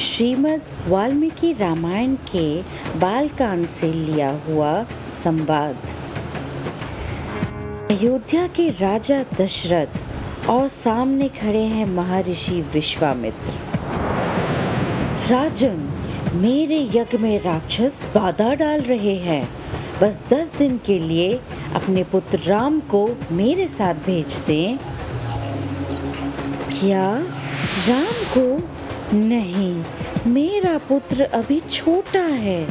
श्रीमद् वाल्मीकि रामायण के बालकांड से लिया हुआ संवाद। अयोध्या के राजा दशरथ और सामने खड़े हैं महर्षि विश्वामित्र। राजन, मेरे यज्ञ में राक्षस बाधा डाल रहे हैं। बस 10 दिन के लिए अपने पुत्र राम को मेरे साथ भेज दें। क्या? राम को? नहीं, मेरा पुत्र अभी छोटा है,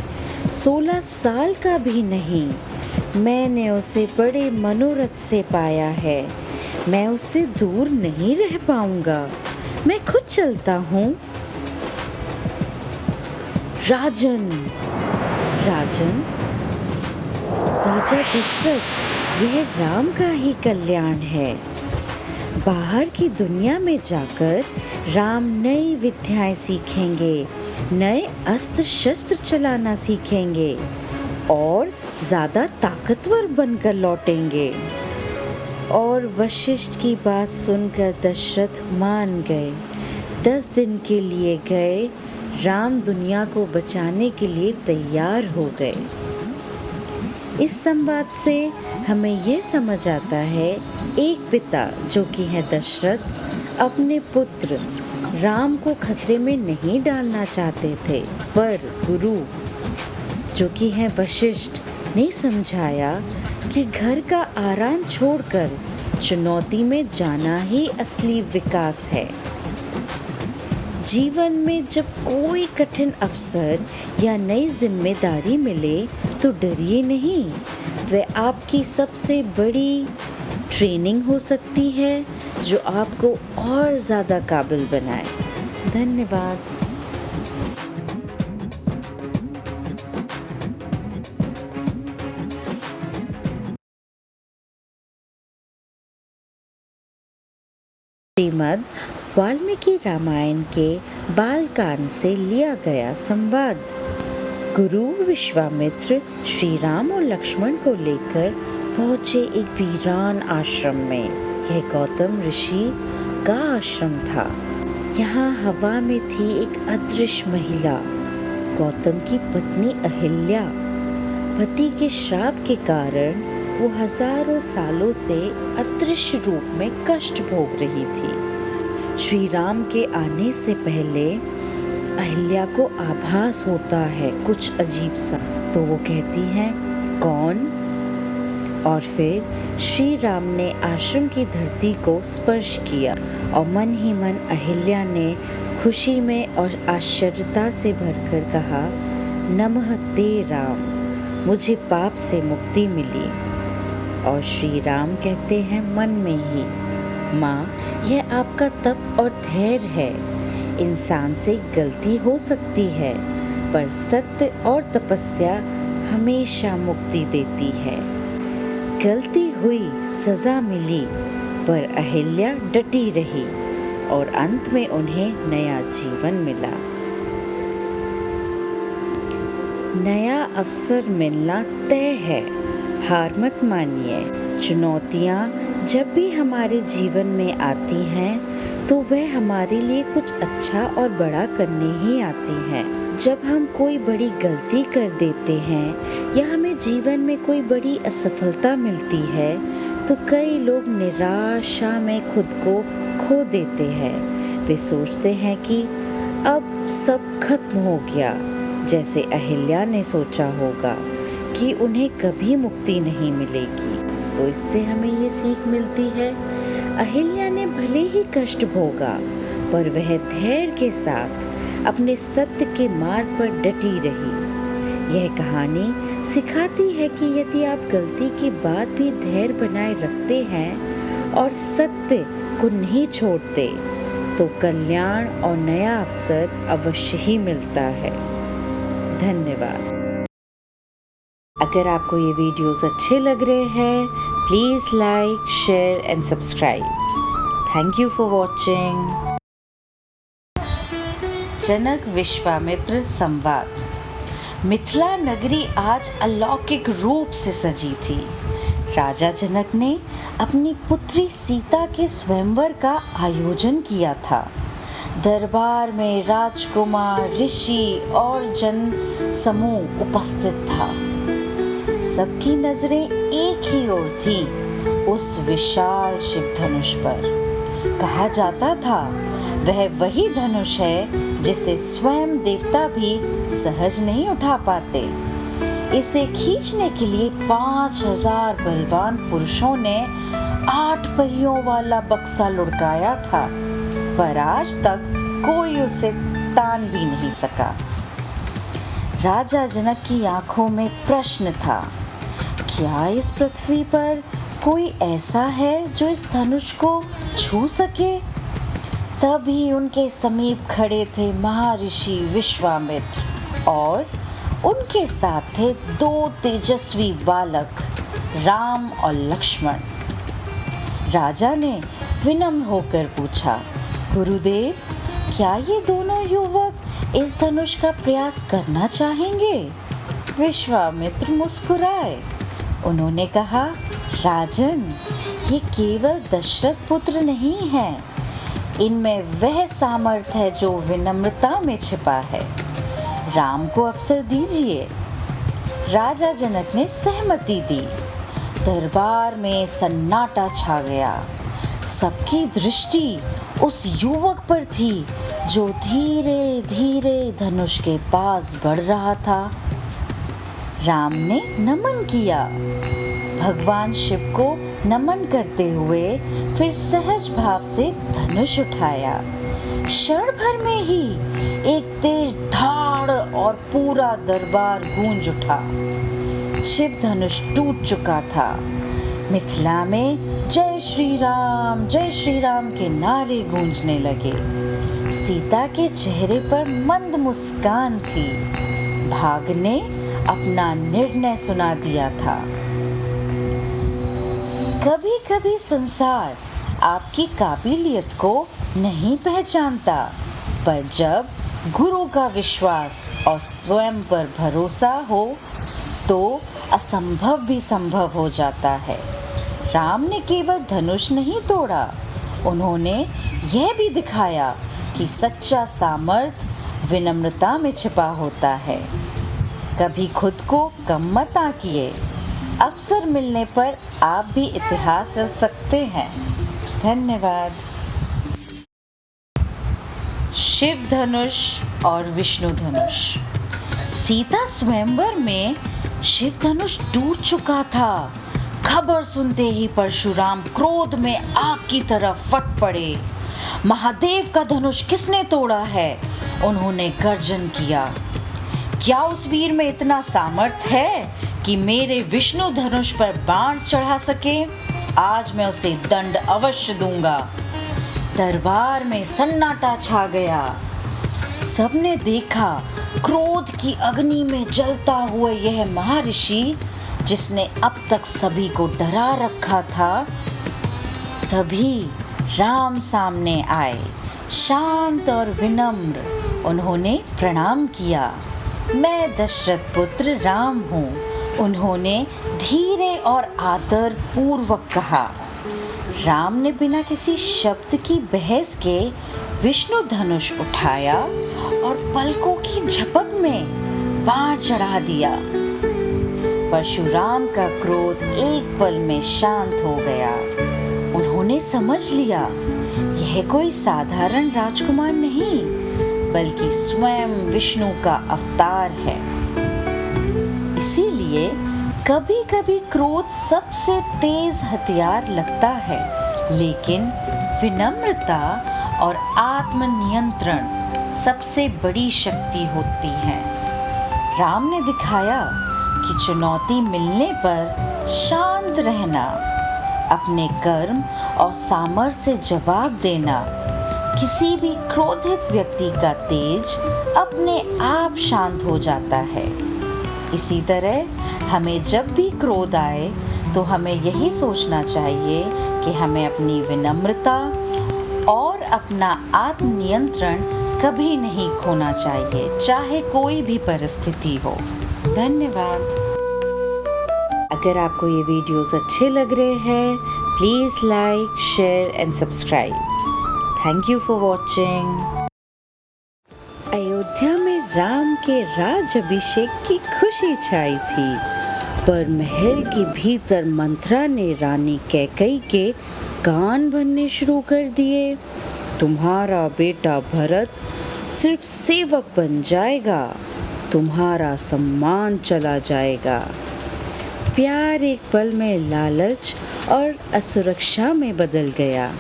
16 साल का भी नहीं। मैंने उसे बड़े मनोरथ से पाया है। मैं उससे दूर नहीं रह पाऊंगा। मैं खुद चलता हूँ। राजन, राजा दशरथ, यह राम का ही कल्याण है। बाहर की दुनिया में जाकर राम नई विद्याएं सीखेंगे, नए अस्त्र शस्त्र चलाना सीखेंगे और ज़्यादा ताकतवर बनकर लौटेंगे। और वशिष्ठ की बात सुनकर दशरथ मान गए। 10 दिन के लिए गए। राम दुनिया को बचाने के लिए तैयार हो गए। इस संवाद से हमें ये समझ आता है, एक पिता जो कि है दशरथ अपने पुत्र राम को खतरे में नहीं डालना चाहते थे, पर गुरु जो कि है वशिष्ठ ने समझाया कि घर का आराम छोड़कर चुनौती में जाना ही असली विकास है। जीवन में जब कोई कठिन अवसर या नई जिम्मेदारी मिले तो डरिए नहीं। वह आपकी सबसे बड़ी ट्रेनिंग हो सकती है जो आपको और ज़्यादा काबिल बनाए। धन्यवाद। श्रीमद् वाल्मीकि रामायण के बालकांड से लिया गया संवाद। गुरु विश्वामित्र श्री राम और लक्ष्मण को लेकर पहुंचे एक वीरान आश्रम में। यह गौतम ऋषि का आश्रम था। यहाँ हवा में थी एक अदृश्य महिला, गौतम की पत्नी अहिल्या। पति के श्राप के कारण वो हजारों सालों से अदृश्य रूप में कष्ट भोग रही थी। श्री राम के आने से पहले अहिल्या को आभास होता है कुछ अजीब सा, तो वो कहती है, कौन? और फिर श्री राम ने आश्रम की धरती को स्पर्श किया और मन ही मन अहिल्या ने खुशी में और आश्चर्यता से भरकर कहा, नमः ते राम, मुझे पाप से मुक्ति मिली। और श्री राम कहते हैं मन में ही, माँ, यह आपका तप और धैर्य है। इंसान से गलती हो सकती है, पर सत्य और तपस्या हमेशा मुक्ति देती है। गलती हुई, सजा मिली, पर अहिल्या डटी रही और अंत में उन्हें नया जीवन मिला। नया अवसर मिलना तय है, हार मत मानिए। चुनौतियाँ जब भी हमारे जीवन में आती हैं तो वह हमारे लिए कुछ अच्छा और बड़ा करने ही आती हैं। जब हम कोई बड़ी गलती कर देते हैं या हमें जीवन में कोई बड़ी असफलता मिलती है तो कई लोग निराशा में खुद को खो देते हैं। वे सोचते हैं कि अब सब खत्म हो गया, जैसे अहिल्या ने सोचा होगा कि उन्हें कभी मुक्ति नहीं मिलेगी। तो इससे हमें ये सीख मिलती है, अहिल्या ने भले ही कष्ट भोगा, पर वह धैर्य के साथ अपने सत्य के मार्ग पर डटी रही। यह कहानी सिखाती है कि यदि आप गलती के बाद भी धैर्य बनाए रखते हैं और सत्य को नहीं छोड़ते, तो कल्याण और नया अवसर अवश्य ही मिलता है। धन्यवाद। अगर आपको ये वीडियोस अच्छे लग रहे हैं, please like, share and subscribe. Thank you for watching. Janak Vishwamitra संवाद। मिथिला नगरी आज अलौकिक रूप से सजी थी। राजा जनक ने अपनी पुत्री सीता के स्वयंवर का आयोजन किया था। दरबार में राजकुमार, ऋषि और जन समूह उपस्थित था। सबकी नजरें एक ही ओर थी, उस विशाल शिव धनुष पर। कहा जाता था वह वही धनुष है जिसे स्वयं देवता भी सहज नहीं उठा पाते। इसे खींचने के लिए 5000 बलवान पुरुषों ने 8 पहियों वाला बक्सा लुढ़काया था, पर आज तक कोई उसे तान भी नहीं सका। राजा जनक की आंखों में प्रश्न था, क्या इस पृथ्वी पर कोई ऐसा है जो इस धनुष को छू सके? तभी उनके समीप खड़े थे महर्षि विश्वामित्र और उनके साथ थे 2 तेजस्वी बालक, राम और लक्ष्मण। राजा ने विनम्र होकर पूछा, गुरुदेव, क्या ये दोनों युवक इस धनुष का प्रयास करना चाहेंगे? विश्वामित्र मुस्कुराए। उन्होंने कहा, राजन, ये केवल दशरथ पुत्र नहीं है, इनमें वह सामर्थ्य है जो विनम्रता में छिपा है। राम को अवसर दीजिए। राजा जनक ने सहमति दी। दरबार में सन्नाटा छा गया। सबकी दृष्टि उस युवक पर थी जो धीरे धीरे धनुष के पास बढ़ रहा था। राम ने नमन किया। भगवान शिव को नमन करते हुए फिर सहज भाव से धनुष उठाया। क्षण भर में ही एक तेज धाड़ और पूरा दरबार गूंज उठा। शिव धनुष टूट चुका था। मिथिला में जय श्री राम के नारे गूंजने लगे। सीता के चेहरे पर मंद मुस्कान थी। भाग्य ने अपना निर्णय सुना दिया था। कभी कभी संसार आपकी काबिलियत को नहीं पहचानता, पर जब गुरु का विश्वास और स्वयं पर भरोसा हो तो असंभव भी संभव हो जाता है। राम ने केवल धनुष नहीं तोड़ा, उन्होंने यह भी दिखाया कि सच्चा सामर्थ्य विनम्रता में छिपा होता है। कभी खुद को कम मत आंकिए। अवसर मिलने पर आप भी इतिहास रच सकते हैं। धन्यवाद। शिव धनुष और विष्णु धनुष। सीता स्वयंवर में शिव धनुष टूट चुका था। खबर सुनते ही परशुराम क्रोध में आग की तरह फट पड़े। महादेव का धनुष किसने तोड़ा है? उन्होंने गर्जन किया। क्या उस वीर में इतना सामर्थ्य है कि मेरे विष्णु धनुष पर बाण चढ़ा सके? आज मैं उसे दंड अवश्य दूंगा। दरबार में सन्नाटा छा गया। सबने देखा क्रोध की अग्नि में जलता हुआ यह महर्षि, जिसने अब तक सभी को डरा रखा था। तभी राम सामने आए, शांत और विनम्र। उन्होंने प्रणाम किया। मैं दशरथ पुत्र राम हूँ, उन्होंने धीरे और आदर पूर्वक कहा। राम ने बिना किसी शब्द की बहस के विष्णु धनुष उठाया और पलकों की झपक में बाण चढ़ा दिया। परशुराम का क्रोध एक पल में शांत हो गया। उन्होंने समझ लिया, यह कोई साधारण राजकुमार नहीं, बल्कि स्वयं विष्णु का अवतार है। इसीलिए कभी कभी क्रोध सबसे तेज हथियार लगता है, लेकिन विनम्रता और आत्मनियंत्रण सबसे बड़ी शक्ति होती है। राम ने दिखाया कि चुनौती मिलने पर शांत रहना, अपने कर्म और सामर्थ्य से जवाब देना, किसी भी क्रोधित व्यक्ति का तेज अपने आप शांत हो जाता है। इसी तरह हमें जब भी क्रोध आए तो हमें यही सोचना चाहिए कि हमें अपनी विनम्रता और अपना आत्मनियंत्रण कभी नहीं खोना चाहिए, चाहे कोई भी परिस्थिति हो। धन्यवाद। अगर आपको ये वीडियोस अच्छे लग रहे हैं, please like, share and subscribe. Thank you for watching. Ayodhya में राम के राज अभिषेक की खुशी छाई थी, पर महल के भीतर मंथरा ने रानी कैकई के कान भरने शुरू कर दिए। तुम्हारा बेटा भरत सिर्फ सेवक बन जाएगा, तुम्हारा सम्मान चला जाएगा। प्यार एक पल में लालच और असुरक्षा में बदल गया।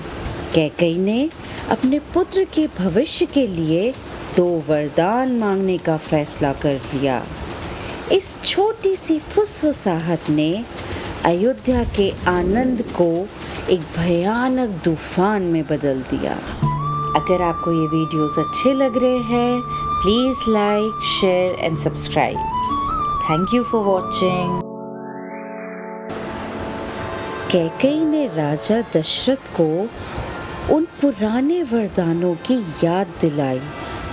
कैकई ने अपने पुत्र के भविष्य के लिए 2 वरदान मांगने का फैसला कर लिया। इस छोटी सी फुसफुसाहट ने अयोध्या के आनंद को एक भयानक तूफान में बदल दिया। अगर आपको ये वीडियोस अच्छे लग रहे हैं, please like, share and subscribe. Thank you for watching. Kaikeyi ने राजा दशरथ को उन पुराने वरदानों की याद दिलाई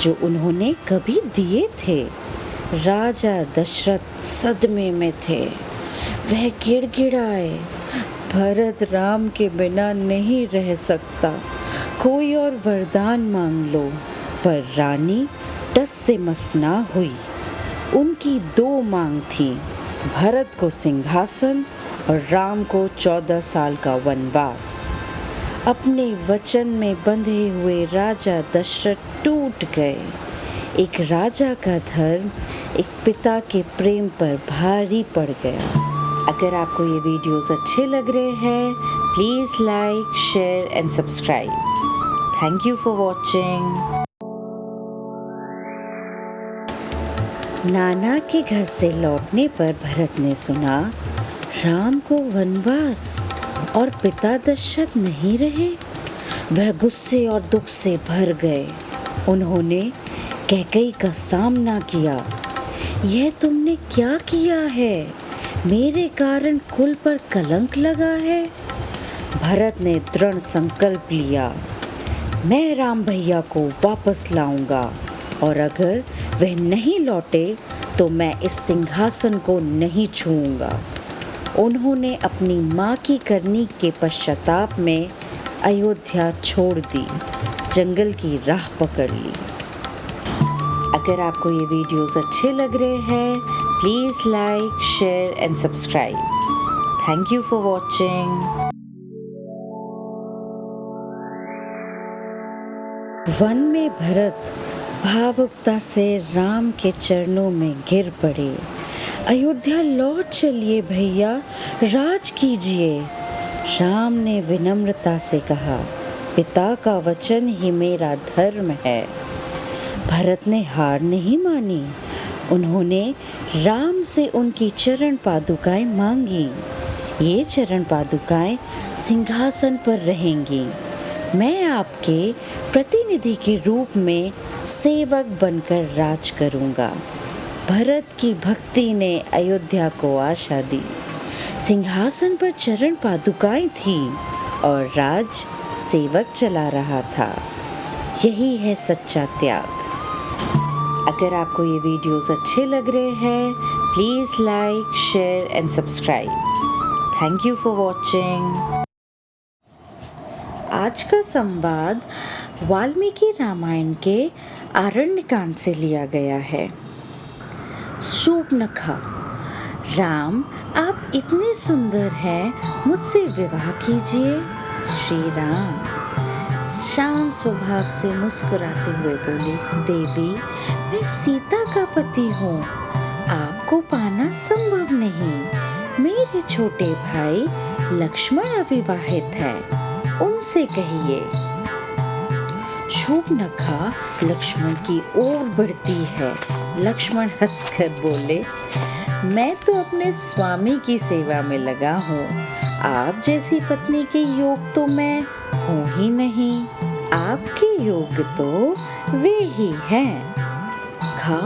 जो उन्होंने कभी दिए थे। राजा दशरथ सदमे में थे। वह गिड़गिड़ाए, भरत राम के बिना नहीं रह सकता, कोई और वरदान मांग लो। पर रानी टस से मस ना हुई। उनकी 2 मांग थी, भरत को सिंहासन और राम को 14 साल का वनवास। अपने वचन में बंधे हुए राजा दशरथ टूट गए। एक राजा का धर्म एक पिता के प्रेम पर भारी पड़ गया। अगर आपको ये वीडियोस अच्छे लग रहे हैं, please like, share and subscribe. Thank you for watching. नाना के घर से लौटने पर भरत ने सुना राम को वनवास और पिता दशरथ नहीं रहे। वह गुस्से और दुख से भर गए। उन्होंने कैकई का सामना किया। यह तुमने क्या किया है? मेरे कारण कुल पर कलंक लगा है। भरत ने दृढ़ संकल्प लिया, मैं राम भैया को वापस लाऊंगा और अगर वह नहीं लौटे तो मैं इस सिंहासन को नहीं छूऊंगा। उन्होंने अपनी माँ की करनी के पश्चाताप में अयोध्या छोड़ दी, जंगल की राह पकड़ ली। अगर आपको ये वीडियोस अच्छे लग रहे हैं, please like, share and subscribe. Thank you for watching. One में भरत भावुकता से राम के चरणों में गिर पड़े। अयोध्या लौट चलिए भैया, राज कीजिए। राम ने विनम्रता से कहा, पिता का वचन ही मेरा धर्म है। भरत ने हार नहीं मानी। उन्होंने राम से उनकी चरण पादुकाएं मांगी। ये चरण पादुकाएं सिंहासन पर रहेंगी। मैं आपके प्रतिनिधि के रूप में सेवक बनकर राज करूंगा। भरत की भक्ति ने अयोध्या को आशा दी। सिंहासन पर चरण पादुकाएं थी और राज सेवक चला रहा था। यही है सच्चा त्याग। अगर आपको ये वीडियोस अच्छे लग रहे हैं, please like, share and subscribe. Thank you for watching. आज का संवाद वाल्मीकि रामायण के आरण्यकांड से लिया गया है। शूर्पणखा, राम आप इतने सुंदर हैं, मुझसे विवाह कीजिए। श्री राम शांत स्वभाव से मुस्कुराते हुए बोले, देवी मैं सीता का पति हूँ, आपको पाना संभव नहीं। मेरे छोटे भाई लक्ष्मण अविवाहित है, उनसे कहिए। शूर्पणखा लक्ष्मण की ओर बढ़ती है। लक्ष्मण हंसकर बोले, मैं तो अपने स्वामी की सेवा में लगा हूँ, आप जैसी पत्नी के योग तो मैं हूँ ही नहीं। आपके योग तो वे ही हैं। खा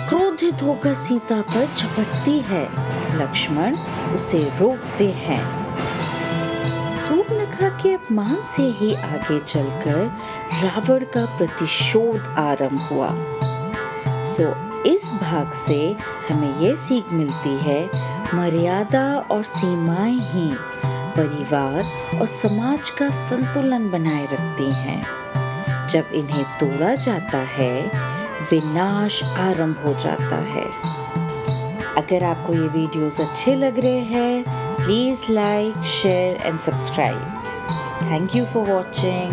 क्रोधित होकर सीता पर झपटती है। लक्ष्मण उसे रोकते हैं। शूर्पणखा के अपमान से ही आगे चलकर रावण का प्रतिशोध आरंभ हुआ। इस भाग से हमें यह सीख मिलती है, मर्यादा और सीमाएं ही परिवार और समाज का संतुलन बनाए रखती हैं। जब इन्हें तोड़ा जाता है, विनाश आरंभ हो जाता है। अगर आपको ये वीडियोस अच्छे लग रहे हैं, please like, share and subscribe. Thank you for watching.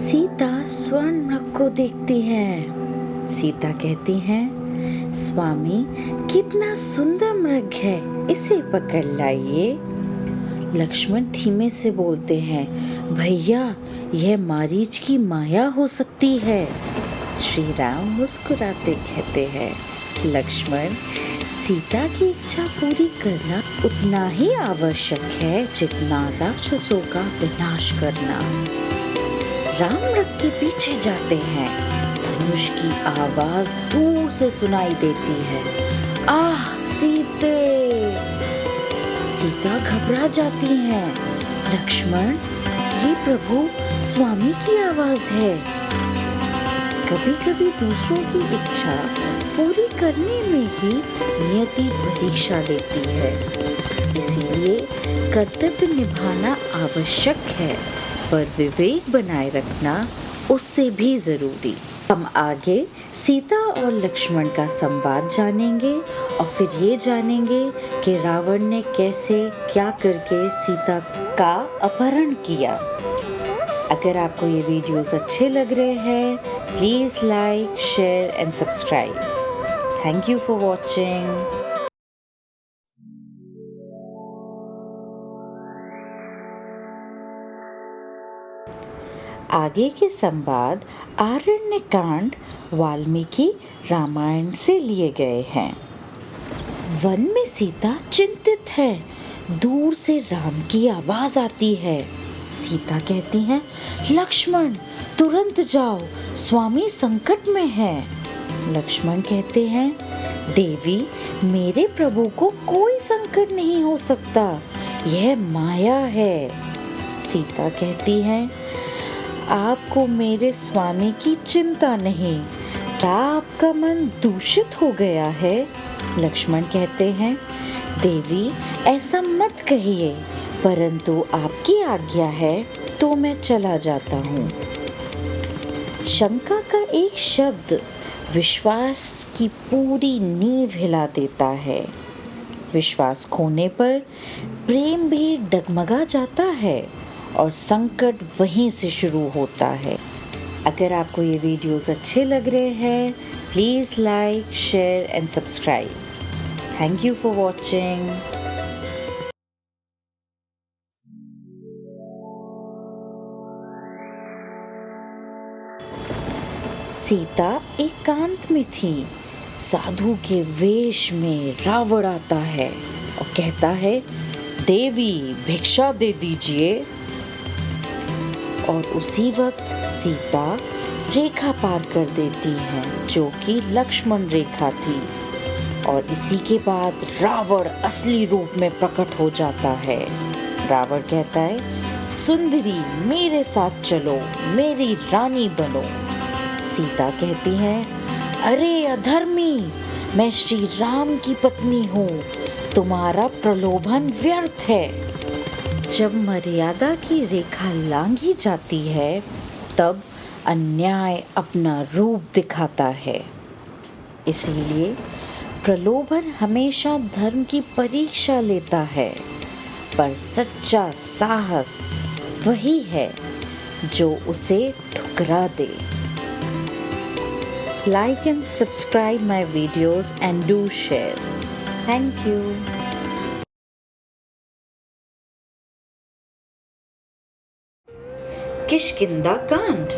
Sita स्वर्ण मृग को देखती है। सीता कहती हैं, स्वामी कितना सुंदर मृग है, इसे पकड़ लाइए। लक्ष्मण धीमे से बोलते हैं, भैया यह मारीच की माया हो सकती है। श्री राम मुस्कुराते कहते हैं, लक्ष्मण सीता की इच्छा पूरी करना उतना ही आवश्यक है जितना राक्षसों का विनाश करना। राम मृग के पीछे जाते हैं। धनुष की आवाज दूर से सुनाई देती है, आह सीते। सीता घबरा जाती हैं। लक्ष्मण, ये प्रभु स्वामी की आवाज है। कभी कभी दूसरों की इच्छा पूरी करने में ही नियति परीक्षा लेती है, इसीलिए कर्तव्य निभाना आवश्यक है, पर विवेक बनाए रखना उससे भी जरूरी। हम आगे सीता और लक्ष्मण का संवाद जानेंगे और फिर ये जानेंगे कि रावण ने कैसे क्या करके सीता का अपहरण किया। अगर आपको ये वीडियोस अच्छे लग रहे हैं, please like, share and subscribe. Thank you for watching. आगे के संवाद आरण्य कांड वाल्मीकि रामायण से लिए गए हैं। वन में सीता चिंतित है। दूर से राम की आवाज आती है। सीता कहती हैं, लक्ष्मण तुरंत जाओ, स्वामी संकट में है। लक्ष्मण कहते हैं, देवी मेरे प्रभु को कोई संकट नहीं हो सकता, यह माया है। सीता कहती है, आपको मेरे स्वामी की चिंता नहीं, क्या आपका मन दूषित हो गया है? लक्ष्मण कहते हैं, देवी ऐसा मत कहिए, परंतु आपकी आज्ञा है तो मैं चला जाता हूँ। शंका का एक शब्द विश्वास की पूरी नींव हिला देता है। विश्वास खोने पर प्रेम भी डगमगा जाता है और संकट वहीं से शुरू होता है। अगर आपको ये वीडियोस अच्छे लग रहे हैं, please like, share and subscribe. Thank you for watching. Sita एकांत में थी। साधु के वेश में रावण आता है और कहता है, देवी भिक्षा दे दीजिए। और उसी वक्त सीता रेखा पार कर देती है, जो कि लक्ष्मण रेखा थी। और इसी के बाद रावण असली रूप में प्रकट हो जाता है। रावण कहता है, सुंदरी मेरे साथ चलो, मेरी रानी बनो। सीता कहती है, अरे अधर्मी, मैं श्री राम की पत्नी हूँ, तुम्हारा प्रलोभन व्यर्थ है। जब मर्यादा की रेखा लांघी जाती है, तब अन्याय अपना रूप दिखाता है। इसीलिए प्रलोभन हमेशा धर्म की परीक्षा लेता है, पर सच्चा साहस वही है जो उसे ठुकरा दे। Like and subscribe my videos and do share. Thank you. Kishkindha कांड।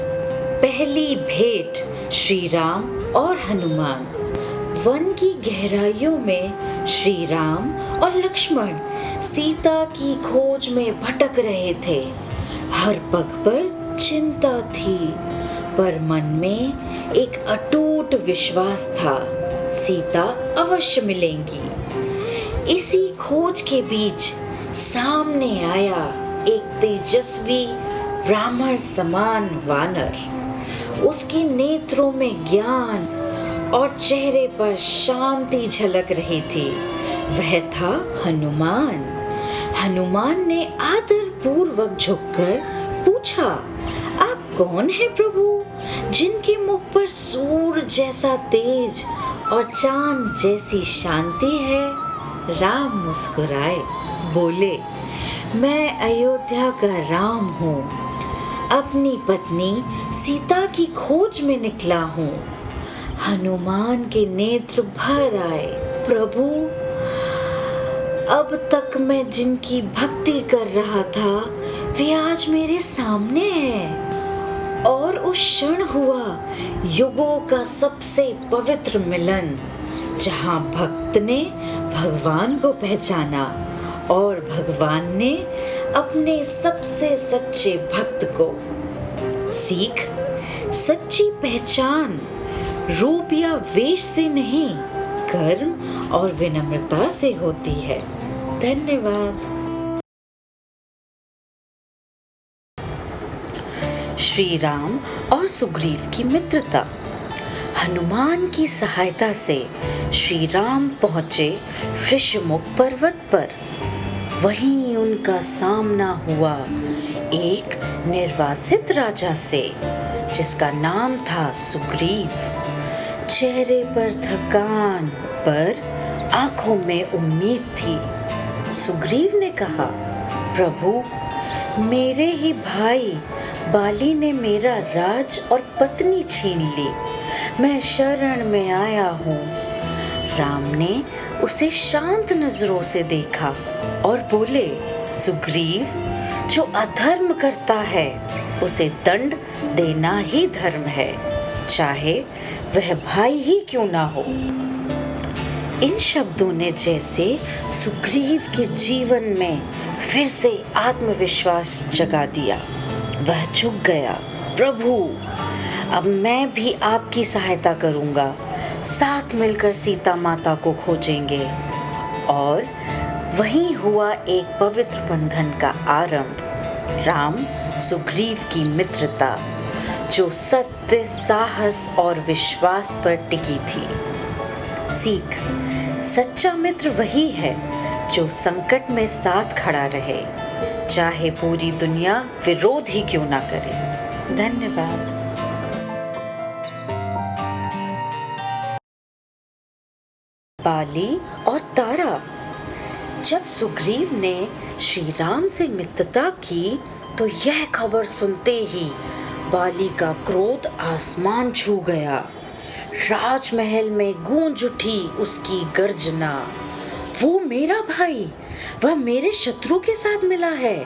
पहली भेंट श्री राम और हनुमान। वन की गहराइयों में श्री राम और लक्ष्मण सीता की खोज में भटक रहे थे। हर पग पर चिंता थी, पर मन में एक अटूट विश्वास था, सीता अवश्य मिलेंगी। इसी खोज के बीच सामने आया एक तेजस्वी ब्राह्मण समान वानर। उसके नेत्रों में ज्ञान और चेहरे पर शांति झलक रही थी। वह था हनुमान। हनुमान ने आदर पूर्वक झुककर पूछा, आप कौन है प्रभु जिनके मुख पर सूर्य जैसा तेज और चांद जैसी शांति है? राम मुस्कुराए, बोले, मैं अयोध्या का राम हूँ, अपनी पत्नी सीता की खोज में निकला हूँ। हनुमान के नेत्र भर आए, प्रभु अब तक मैं जिनकी भक्ति कर रहा था वे आज मेरे सामने हैं। और उस क्षण हुआ युगों का सबसे पवित्र मिलन, जहाँ भक्त ने भगवान को पहचाना और भगवान ने अपने सबसे सच्चे भक्त को। सीख, सच्ची पहचान रूप या वेश से नहीं, कर्म और विनम्रता से होती है। धन्यवाद। श्री राम और सुग्रीव की मित्रता। हनुमान की सहायता से श्री राम पहुंचे ऋषिमुख पर्वत पर। वहीं उनका सामना हुआ एक निर्वासित राजा से, जिसका नाम था सुग्रीव। चेहरे पर थकान पर आंखों में उम्मीद थी। सुग्रीव ने कहा, प्रभु मेरे ही भाई बाली ने मेरा राज और पत्नी छीन ली, मैं शरण में आया हूँ। राम ने उसे शांत नजरों से देखा और बोले, सुग्रीव, जो अधर्म करता है उसे दंड देना ही धर्म है, चाहे वह भाई ही क्यों ना हो। इन शब्दों ने जैसे सुग्रीव के जीवन में फिर से आत्मविश्वास जगा दिया। वह झुक गया, प्रभु अब मैं भी आपकी सहायता करूंगा, साथ मिलकर सीता माता को खोजेंगे। और वहीं हुआ एक पवित्र बंधन का आरंभ, राम सुग्रीव की मित्रता, जो सत्य, साहस और विश्वास पर टिकी थी। सीख, सच्चा मित्र वही है जो संकट में साथ खड़ा रहे, चाहे पूरी दुनिया विरोध ही क्यों ना करे। धन्यवाद। बाली और तारा। जब सुग्रीव ने श्री राम से मित्रता की तो यह खबर सुनते ही बाली का क्रोध आसमान छू गया। राजमहल में गूंज उठी उसकी गर्जना, वो मेरा भाई, वह मेरे शत्रु के साथ मिला है।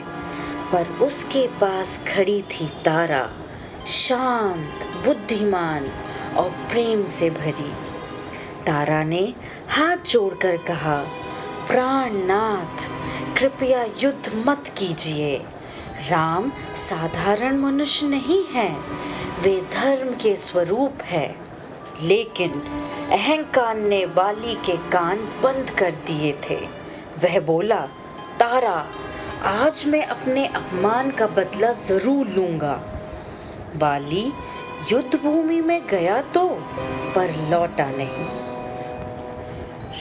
पर उसके पास खड़ी थी तारा, शांत, बुद्धिमान और प्रेम से भरी। तारा ने हाथ जोड़कर कहा, प्राणनाथ, कृपया युद्ध मत कीजिए। राम साधारण मनुष्य नहीं है, वे धर्म के स्वरूप है। लेकिन अहंकार ने बाली के कान बंद कर दिए थे। वह बोला, तारा, आज मैं अपने अपमान का बदला जरूर लूंगा। बाली युद्ध भूमि में गया तो पर लौटा नहीं।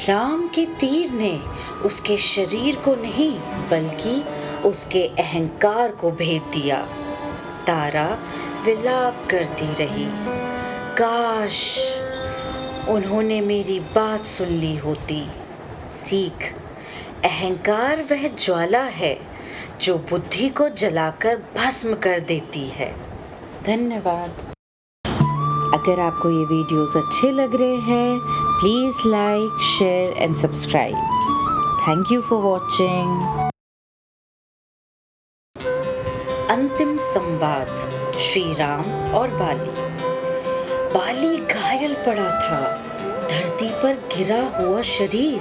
राम के तीर ने उसके शरीर को नहीं बल्कि उसके अहंकार को भेद दिया। तारा विलाप करती रही, काश उन्होंने मेरी बात सुन ली होती। सीख, अहंकार वह ज्वाला है जो बुद्धि को जलाकर भस्म कर देती है। धन्यवाद। अगर आपको ये वीडियोस अच्छे लग रहे हैं, please like, share and subscribe. Thank you for watching. अंतिम संवाद, श्री राम और बाली। बाली घायल पड़ा था, धरती पर गिरा हुआ शरीर,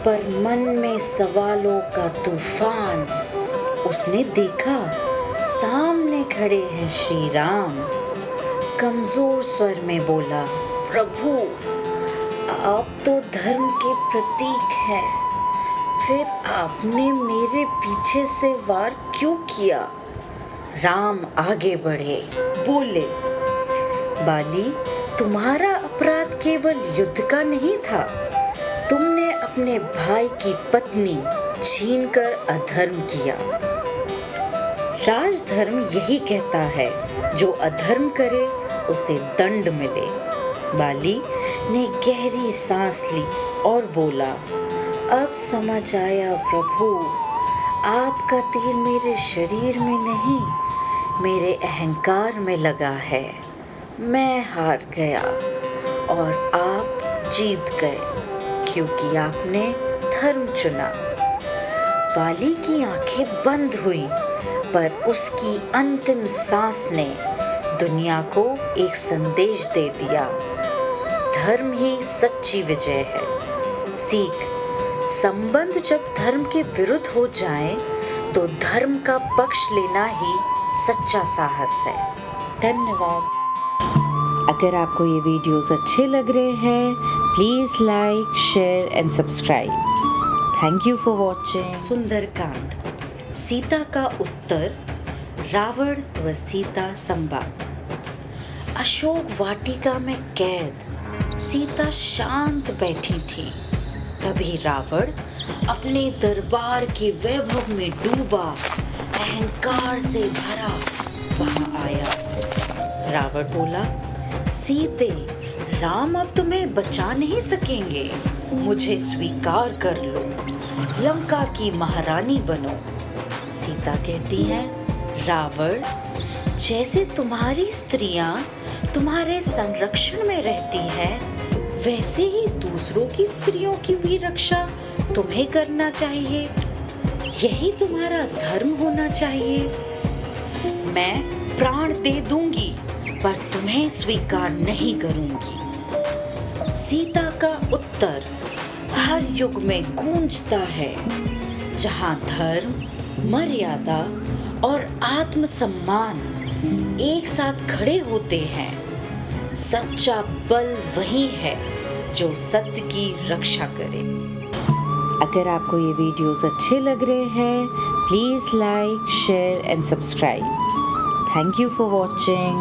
पर मन में सवालों का तूफान। उसने देखा सामने खड़े हैं श्री राम। कमजोर स्वर में बोला, प्रभु आप तो धर्म के प्रतीक हैं, फिर आपने मेरे पीछे से वार क्यों किया? राम आगे बढ़े, बोले, बाली, तुम्हारा अपराध केवल युद्ध का नहीं था, तुमने अपने भाई की पत्नी छीनकर अधर्म किया। राजधर्म यही कहता है, जो अधर्म करे उसे दंड मिले। बाली ने गहरी सांस ली और बोला, अब समझ आया प्रभु, आपका तीर मेरे शरीर में नहीं, मेरे अहंकार में लगा है। मैं हार गया और आप जीत गए, क्योंकि आपने धर्म चुना। बाली की आंखें बंद हुई, पर उसकी अंतिम सांस ने दुनिया को एक संदेश दे दिया। धर्म ही सच्ची विजय है। सीख, संबंध जब धर्म के विरुद्ध हो जाए तो धर्म का पक्ष लेना ही सच्चा साहस है। धन्यवाद। अगर आपको ये वीडियोस अच्छे लग रहे हैं, please like, share and subscribe. Thank you for watching. Sundarkand, Sita का उत्तर, रावण व सीता संवाद। अशोक वाटिका में कैद सीता शांत बैठी थी। तभी रावण अपने दरबार के वैभव में डूबा, अहंकार से भरा वहां आया। रावण बोला, सीते, राम अब तुम्हें बचा नहीं सकेंगे, मुझे स्वीकार कर लो, लंका की महारानी बनो। सीता कहती है, रावण, जैसे तुम्हारी स्त्रियां तुम्हारे संरक्षण में रहती है, वैसे ही दूसरों की स्त्रियों की भी रक्षा तुम्हें करना चाहिए। यही तुम्हारा धर्म होना चाहिए। मैं प्राण दे दूंगी, पर तुम्हें स्वीकार नहीं करूंगी। सीता का उत्तर हर युग में गूंजता है। जहां धर्म, मर्यादा और आत्मसम्मान एक साथ खड़े होते हैं, सच्चा बल वही है जो सत्य की रक्षा करे। अगर आपको ये वीडियोस अच्छे लग रहे हैं, please like, share and subscribe. Thank you for watching.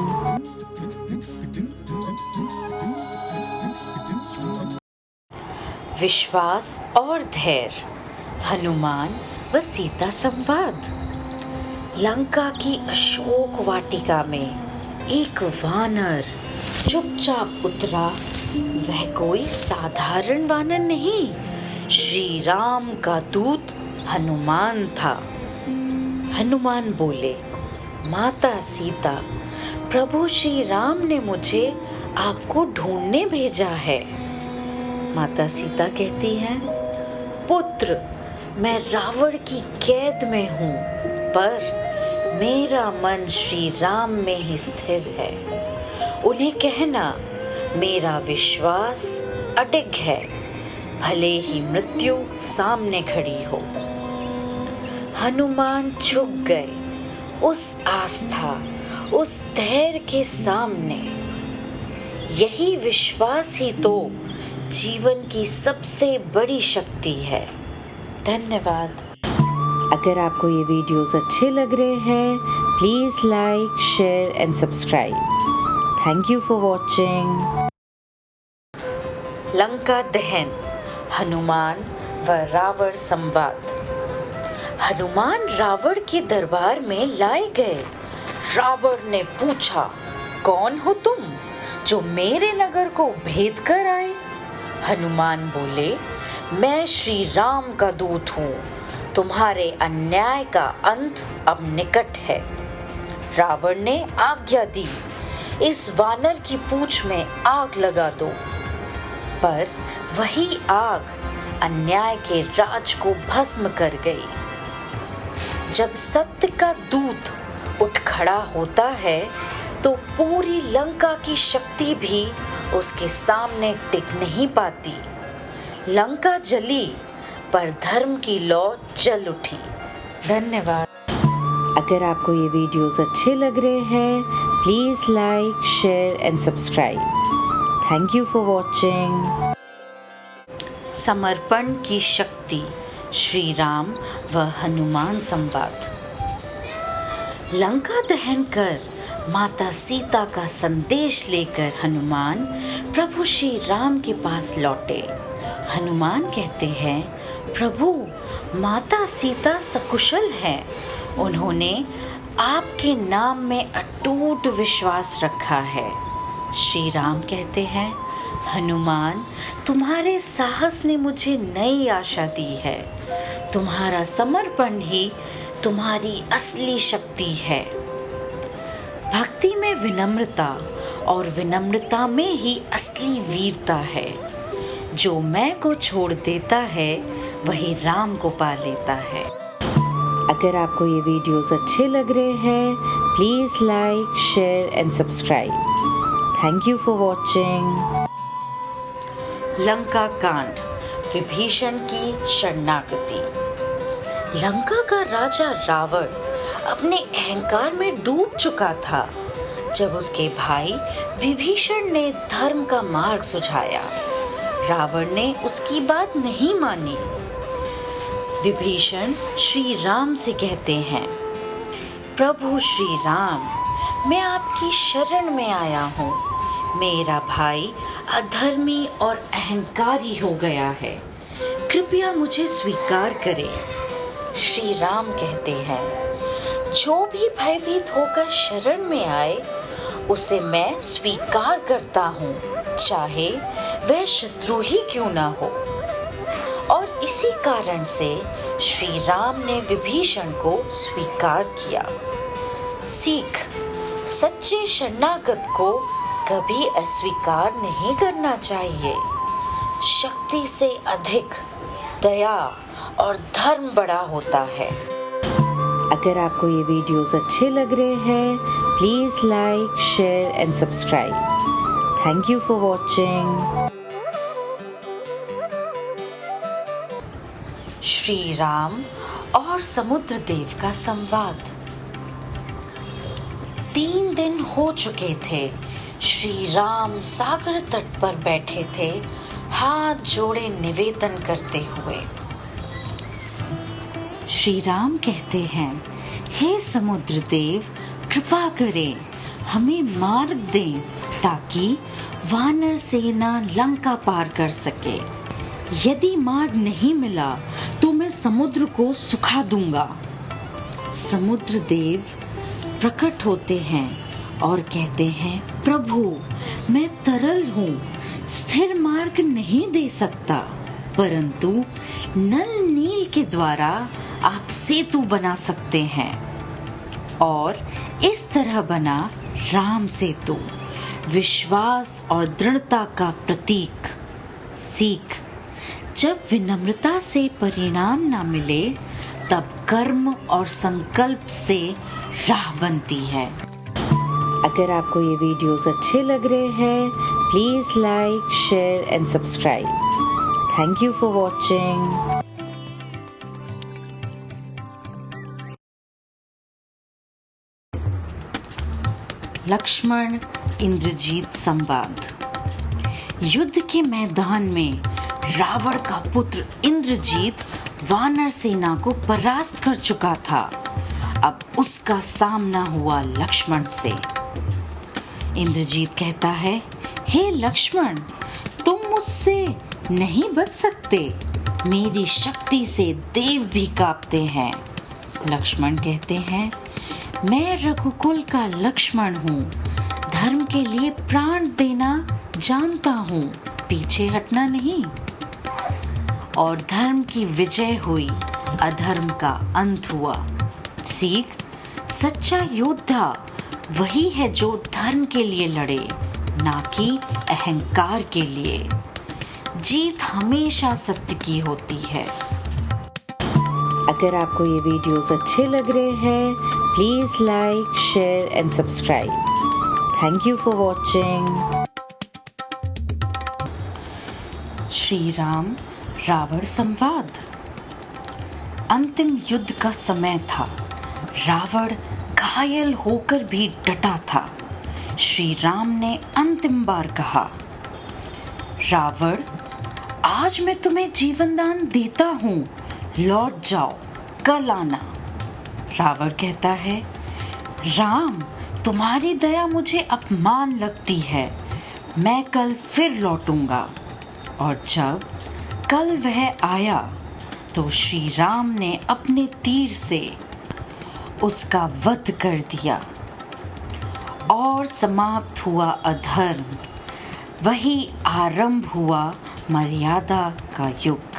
विश्वास और धैर्य, हनुमान व सीता संवाद। लंका की अशोक वाटिका में एक वानर चुपचाप उतरा। वह कोई साधारण वानर नहीं, श्री राम का दूत हनुमान था। हनुमान बोले, माता सीता, प्रभु श्री राम ने मुझे आपको ढूंढने भेजा है। माता सीता कहती हैं, पुत्र, मैं रावण की कैद में हूँ, पर मेरा मन श्री राम में ही स्थिर है। उन्हें कहना, मेरा विश्वास अडिग है, भले ही मृत्यु सामने खड़ी हो। हनुमान झुक गए उस आस्था, उस धैर्य के सामने। यही विश्वास ही तो जीवन की सबसे बड़ी शक्ति है। धन्यवाद। अगर आपको ये वीडियोस अच्छे लग रहे हैं, please like, share and subscribe. Thank you for watching. Lanka दहन, हनुमान व रावण संवाद। हनुमान रावण के दरबार में लाए गए। रावण ने पूछा, कौन हो तुम जो मेरे नगर को भेद कर आए? हनुमान बोले, मैं श्री राम का दूत हूँ, तुम्हारे अन्याय का अंत अब निकट है। रावण ने आज्ञा दी, इस वानर की पूंछ में आग लगा दो। पर वही आग अन्याय के राज को भस्म कर गई। जब सत्य का दूत उठ खड़ा होता है तो पूरी लंका की शक्ति भी उसके सामने टिक नहीं पाती। लंका जली, पर धर्म की लौ जल उठी। धन्यवाद। अगर आपको ये वीडियोस अच्छे लग रहे हैं, please like, share and subscribe. Thank you for watching. समर्पण की शक्ति, श्री राम व हनुमान संवाद। लंका दहन कर माता सीता का संदेश लेकर हनुमान प्रभु श्री राम के पास लौटे। हनुमान कहते हैं, प्रभु, माता सीता सकुशल हैं। उन्होंने आपके नाम में अटूट विश्वास रखा है। श्री राम कहते हैं, हनुमान, तुम्हारे साहस ने मुझे नई आशा दी है। तुम्हारा समर्पण ही तुम्हारी असली शक्ति है। भक्ति में विनम्रता और विनम्रता में ही असली वीरता है। जो मैं को छोड़ देता है वही राम को पा लेता है। अगर आपको ये वीडियोस अच्छे लग रहे हैं, please like, share and subscribe. Thank you for watching. Lanka कांड, विभीषण की शरणागति। लंका का राजा रावण अपने अहंकार में डूब चुका था जब उसके भाई विभीषण ने धर्म का मार्ग सुझाया। रावण ने उसकी बात नहीं मानी। विभीषण श्री राम से कहते हैं, प्रभु श्री राम, मैं आपकी शरण में आया हूँ। मेरा भाई अधर्मी और अहंकारी हो गया है, कृपया मुझे स्वीकार करें। श्री राम कहते हैं, जो भी भयभीत होकर शरण में आए उसे मैं स्वीकार करता हूँ, चाहे वह शत्रु ही क्यों ना हो। और इसी कारण से श्री राम ने विभीषण को स्वीकार किया। सीख, सच्चे शरणागत को कभी अस्वीकार नहीं करना चाहिए। शक्ति से अधिक दया और धर्म बड़ा होता है। अगर आपको ये वीडियोस अच्छे लग रहे हैं, please like, share and subscribe. Thank you for watching. Shri Ram और समुद्र देव का संवाद। 3 दिन हो चुके थे। श्री राम सागर तट पर बैठे थे, हाथ जोड़े निवेदन करते हुए। श्री राम कहते हैं, हे समुद्र देव, कृपा करें, हमें मार्ग दें ताकि वानर सेना लंका पार कर सके। यदि मार्ग नहीं मिला तो मैं समुद्र को सुखा दूंगा। समुद्र देव प्रकट होते हैं और कहते हैं, प्रभु, मैं तरल हूँ, स्थिर मार्ग नहीं दे सकता, परंतु नल नील के द्वारा आप सेतु बना सकते हैं। और इस तरह बना राम सेतु, विश्वास और दृढ़ता का प्रतीक। सीख, जब विनम्रता से परिणाम ना मिले तब कर्म और संकल्प से राह बनती है। अगर आपको ये वीडियोस अच्छे लग रहे हैं, please like, share and subscribe. Thank you for watching. Lakshman Indrajit संवाद। युद्ध के मैदान में रावण का पुत्र इंद्रजीत वानर सेना को परास्त कर चुका था। अब उसका सामना हुआ लक्ष्मण से। इंद्रजीत कहता है, हे लक्ष्मण, तुम मुझसे नहीं बच सकते, मेरी शक्ति से देव भी कांपते हैं। लक्ष्मण कहते हैं, मैं रघुकुल का लक्ष्मण हूँ, धर्म के लिए प्राण देना जानता हूँ, पीछे हटना नहीं। और धर्म की विजय हुई, अधर्म का अंत हुआ। सीख, सच्चा योद्धा वही है जो धर्म के लिए लड़े, ना कि अहंकार के लिए। जीत हमेशा सत्य की होती है। अगर आपको ये वीडियोस अच्छे लग रहे हैं, please like, share and subscribe. Thank you for watching. Shri Ram Ravan संवाद। अंतिम युद्ध का समय था। रावण घायल होकर भी डटा था। श्री राम ने अंतिम बार कहा, रावण, आज मैं तुम्हें जीवन दान देता हूँ, लौट जाओ, कल आना। रावण कहता है, राम, तुम्हारी दया मुझे अपमान लगती है, मैं कल फिर लौटूंगा। और जब कल वह आया तो श्री राम ने अपने तीर से उसका वध कर दिया और समाप्त हुआ अधर्म। वही आरंभ हुआ मर्यादा का युग।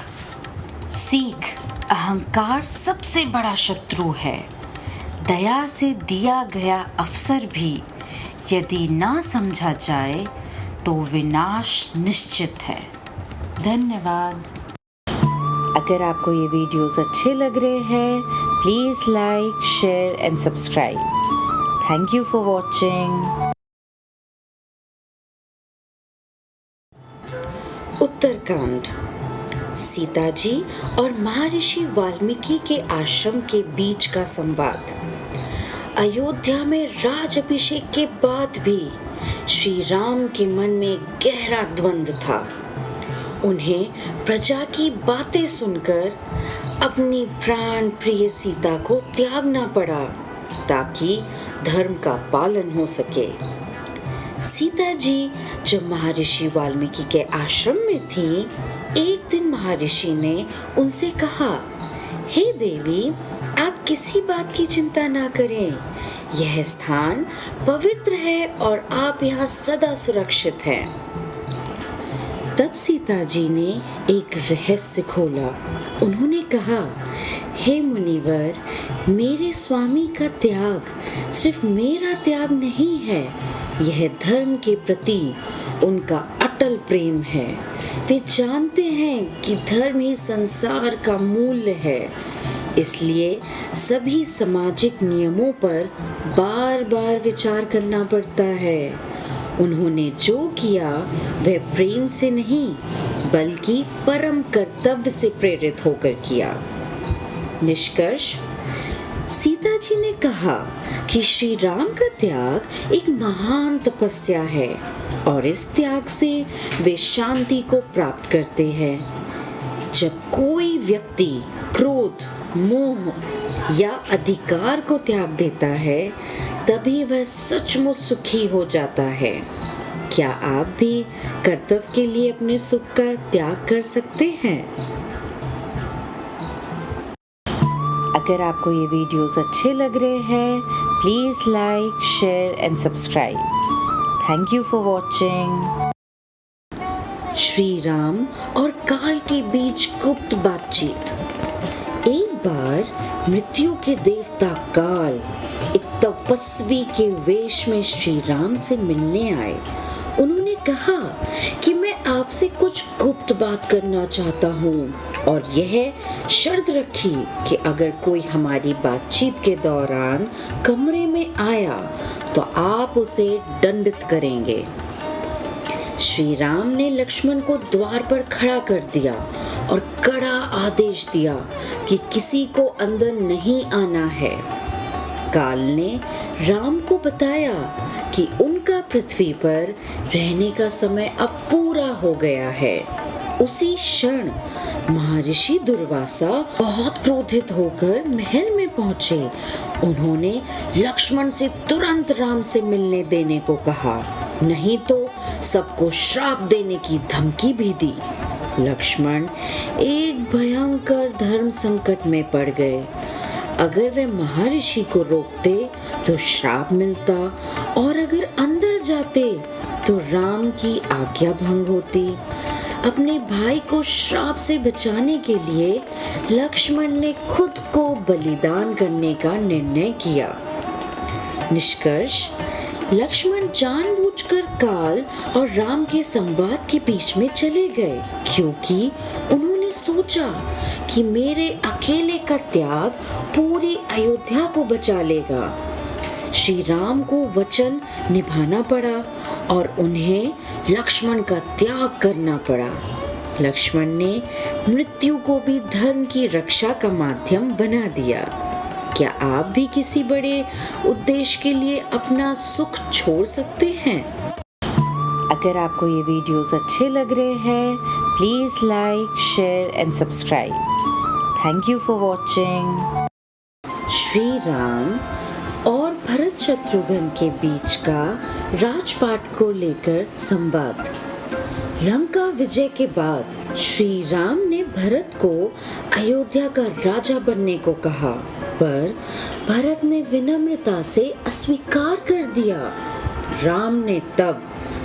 सीख, अहंकार सबसे बड़ा शत्रु है। दया से दिया गया अवसर भी यदि ना समझा जाए तो विनाश निश्चित है। धन्यवाद। अगर आपको ये वीडियोस अच्छे लग रहे हैं, please like, share and subscribe. Thank you for watching. Uttarkand. Sita ji और महर्षि वाल्मीकि के आश्रम के बीच का संवाद। अयोध्या में राज अभिषेक के बाद भी श्री राम के मन में गहरा द्वंद्व था। उन्हें प्रजा की बातें सुनकर अपनी प्राण प्रिय सीता को त्यागना पड़ा ताकि धर्म का पालन हो सके। सीता जी जब महर्षि वाल्मीकि के आश्रम में थी, एक दिन महर्षि ने उनसे कहा, हे देवी, आप किसी बात की चिंता ना करें। यह स्थान पवित्र है और आप यहाँ सदा सुरक्षित हैं। तब सीता जी ने एक रहस्य खोला। उन्होंने कहा, हे मुनिवर, मेरे स्वामी का त्याग सिर्फ मेरा त्याग नहीं है, यह धर्म के प्रति उनका अटल प्रेम है। वे जानते हैं कि धर्म ही संसार का मूल्य है, इसलिए सभी सामाजिक नियमों पर बार बार विचार करना पड़ता है। उन्होंने जो किया वह प्रेम से नहीं बल्कि परम कर्तव्य से प्रेरित होकर किया। निष्कर्ष, सीता जी ने कहा कि श्री राम का त्याग एक महान तपस्या है और इस त्याग से वे शांति को प्राप्त करते हैं। जब कोई व्यक्ति क्रोध, मोह या अधिकार को त्याग देता है, तभी वह सचमुच सुखी हो जाता है। क्या आप भी कर्तव्य के लिए अपने सुख का त्याग कर सकते हैं? अगर आपको ये वीडियोस अच्छे लग रहे हैं, please like, share and subscribe. Thank you for watching. Shri Ram और काल के बीच गुप्त बातचीत। एक बार मृत्यु के देवता काल एक तपस्वी के वेश में श्री राम से मिलने आए। उन्होंने कहा कि मैं आपसे कुछ गुप्त बात करना चाहता हूँ और यह शर्त रखी कि अगर कोई हमारी बातचीत के दौरान कमरे में आया तो आप उसे दंडित करेंगे। श्री राम ने लक्ष्मण को द्वार पर खड़ा कर दिया और कड़ा आदेश दिया कि किसी को अंदर नहीं आना है। काल ने राम को बताया कि उनका पृथ्वी पर रहने का समय अब पूरा हो गया है। उसी क्षण महर्षि दुर्वासा बहुत क्रोधित होकर महल में पहुंचे। उन्होंने लक्ष्मण से तुरंत राम से मिलने देने को कहा, नहीं तो सबको श्राप देने की धमकी भी दी। लक्ष्मण एक भयंकर धर्म संकट में पड़ गए। अगर वे महर्षि को रोकते तो श्राप मिलता और अगर अंदर जाते तो राम की आज्ञा भंग होती। अपने भाई को श्राप से बचाने के लिए लक्ष्मण ने खुद को बलिदान करने का निर्णय किया। निष्कर्ष, लक्ष्मण जानबूझकर काल और राम के संवाद के बीच में चले गए, क्योंकि उन्होंने सोचा कि मेरे अकेले का त्याग पूरी अयोध्या को बचा लेगा। श्री राम को वचन निभाना पड़ा और उन्हें लक्ष्मण का त्याग करना पड़ा। लक्ष्मण ने मृत्यु को भी धर्म की रक्षा का माध्यम बना दिया। क्या आप भी किसी बड़े उद्देश्य के लिए अपना सुख छोड़ सकते हैं? अगर आपको ये वीडियोस अच्छे लग रहे हैं, please like, share and subscribe. Thank you for watching. Shri Ram और भरत शत्रुघ्न के बीच का राजपाट को लेकर संवाद। लंका विजय के बाद श्री राम ने भरत को अयोध्या का राजा बनने को कहा। पर भरत ने विनम्रता से अस्वीकार कर दिया। राम ने तब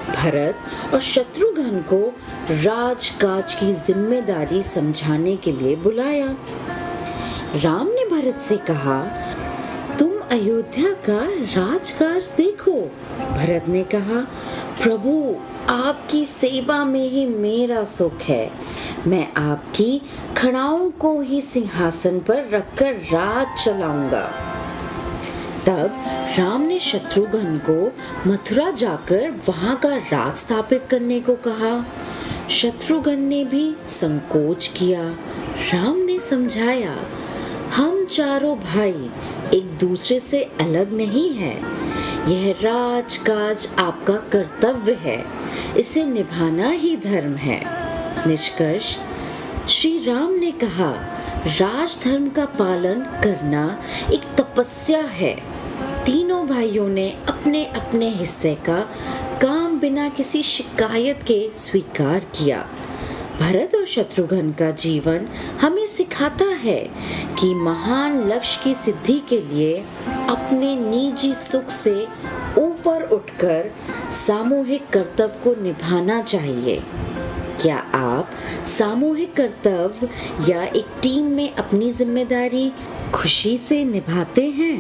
भरत और शत्रुघ्न को राजकाज की जिम्मेदारी समझाने के लिए बुलाया। राम ने भरत से कहा, तुम अयोध्या का राजकाज देखो। भरत ने कहा, प्रभु, आपकी सेवा में ही मेरा सुख है। मैं आपकी खड़ाओं को ही सिंहासन पर रखकर राज चलाऊंगा। तब राम ने शत्रुघ्न को मथुरा जाकर वहां का राज स्थापित करने को कहा। शत्रुघ्न ने भी संकोच किया। राम ने समझाया, हम चारों भाई एक दूसरे से अलग नहीं हैं। यह राजकाज आपका कर्तव्य है, इसे निभाना ही धर्म है। निष्कर्ष, श्री राम ने कहा, राजधर्म का पालन करना एक तपस्या है। तीनों भाइयों ने अपने अपने हिस्से का काम बिना किसी शिकायत के स्वीकार किया। भरत और शत्रुघ्न का जीवन हमें सिखाता है कि महान लक्ष्य की सिद्धि के लिए अपने निजी सुख से ऊपर उठकर सामूहिक कर्तव्य को निभाना चाहिए। क्या आप सामूहिक कर्तव्य या एक टीम में अपनी जिम्मेदारी खुशी से निभाते हैं?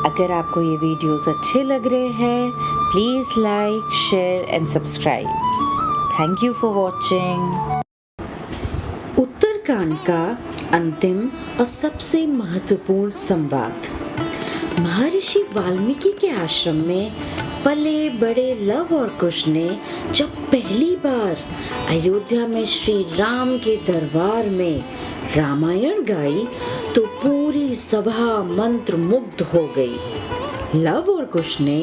अगर आपको ये वीडियोस अच्छे लग रहे हैं, please like, share and subscribe. Thank you for watching. Uttarkand का अंतिम और सबसे महत्वपूर्ण संवाद। महर्षि वाल्मीकि के आश्रम में पले बड़े लव और कुश ने जब पहली बार अयोध्या में श्री राम के दरबार में रामायण गाई तो पूरी सभा मंत्र मुग्ध हो गई। लव और कुश ने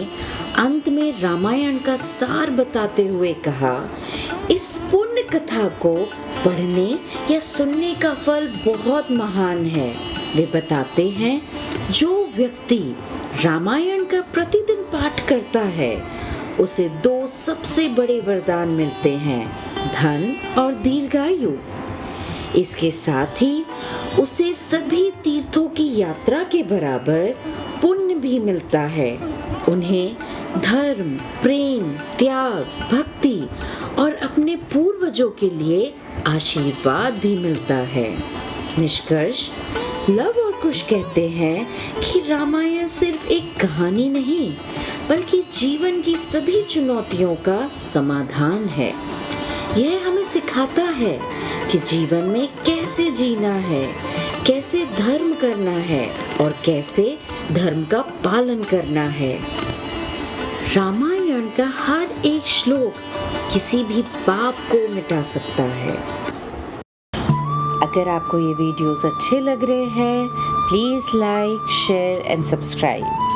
अंत में रामायण का सार बताते हुए कहा, इस पुण्य कथा को पढ़ने या सुनने का फल बहुत महान है। वे बताते हैं, जो व्यक्ति रामायण का प्रतिदिन पाठ करता है उसे दो सबसे बड़े वरदान मिलते हैं, धन और दीर्घायु। इसके साथ ही उसे सभी तीर्थों की यात्रा के बराबर पुण्य भी मिलता है। उन्हें धर्म, प्रेम, त्याग, भक्ति और अपने पूर्वजों के लिए आशीर्वाद भी मिलता है। निष्कर्ष, लव और कुश कहते हैं कि रामायण सिर्फ एक कहानी नहीं बल्कि जीवन की सभी चुनौतियों का समाधान है। यह हमें सिखाता है कि जीवन में कैसे जीना है, कैसे धर्म करना है और कैसे धर्म का पालन करना है। रामायण का हर एक श्लोक किसी भी पाप को मिटा सकता है। अगर आपको ये वीडियोस अच्छे लग रहे हैं, please like, share and subscribe.